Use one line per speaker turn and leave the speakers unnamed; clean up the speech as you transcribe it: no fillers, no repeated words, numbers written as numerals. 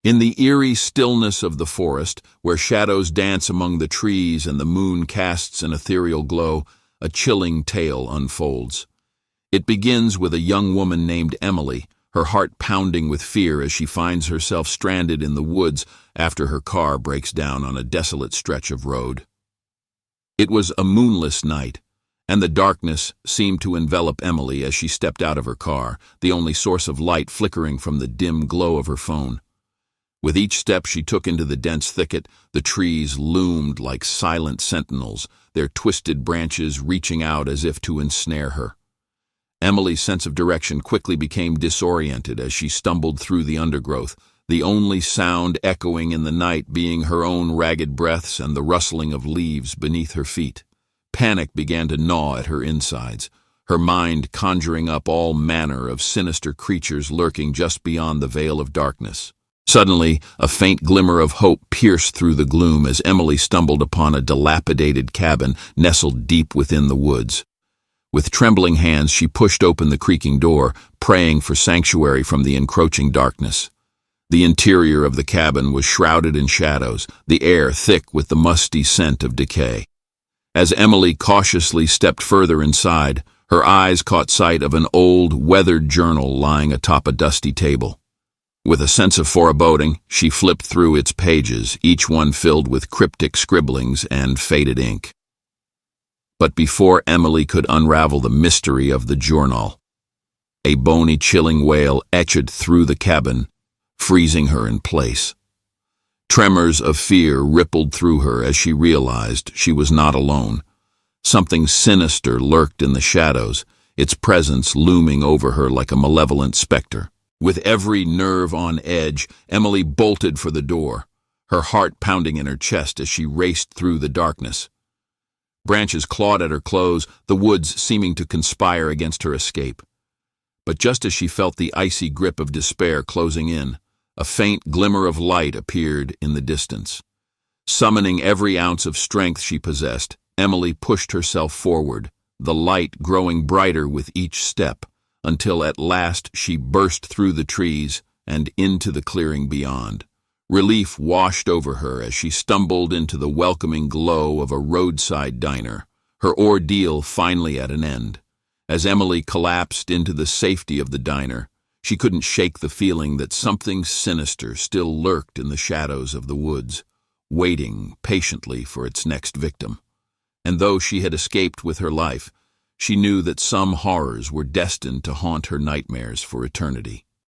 In the eerie stillness of the forest, where shadows dance among the trees and the moon casts an ethereal glow, a chilling tale unfolds. It begins with a young woman named Emily, her heart pounding with fear as she finds herself stranded in the woods after her car breaks down on a desolate stretch of road. It was a moonless night, and the darkness seemed to envelop Emily as she stepped out of her car, the only source of light flickering from the dim glow of her phone. With each step she took into the dense thicket, the trees loomed like silent sentinels, their twisted branches reaching out as if to ensnare her. Emily's sense of direction quickly became disoriented as she stumbled through the undergrowth, the only sound echoing in the night being her own ragged breaths and the rustling of leaves beneath her feet. Panic began to gnaw at her insides, her mind conjuring up all manner of sinister creatures lurking just beyond the veil of darkness. Suddenly, a faint glimmer of hope pierced through the gloom as Emily stumbled upon a dilapidated cabin nestled deep within the woods. With trembling hands, she pushed open the creaking door, praying for sanctuary from the encroaching darkness. The interior of the cabin was shrouded in shadows, the air thick with the musty scent of decay. As Emily cautiously stepped further inside, her eyes caught sight of an old, weathered journal lying atop a dusty table. With a sense of foreboding, she flipped through its pages, each one filled with cryptic scribblings and faded ink. But before Emily could unravel the mystery of the journal, a bony, chilling wail etched through the cabin, freezing her in place. Tremors of fear rippled through her as she realized she was not alone. Something sinister lurked in the shadows, its presence looming over her like a malevolent specter. With every nerve on edge, Emily bolted for the door, her heart pounding in her chest as she raced through the darkness. Branches clawed at her clothes, the woods seeming to conspire against her escape. But just as she felt the icy grip of despair closing in, a faint glimmer of light appeared in the distance. Summoning every ounce of strength she possessed, Emily pushed herself forward, the light growing brighter with each step, until at last she burst through the trees and into the clearing beyond. Relief washed over her as she stumbled into the welcoming glow of a roadside diner, her ordeal finally at an end. As Emily collapsed into the safety of the diner, she couldn't shake the feeling that something sinister still lurked in the shadows of the woods, waiting patiently for its next victim. And though she had escaped with her life, she knew that some horrors were destined to haunt her nightmares for eternity.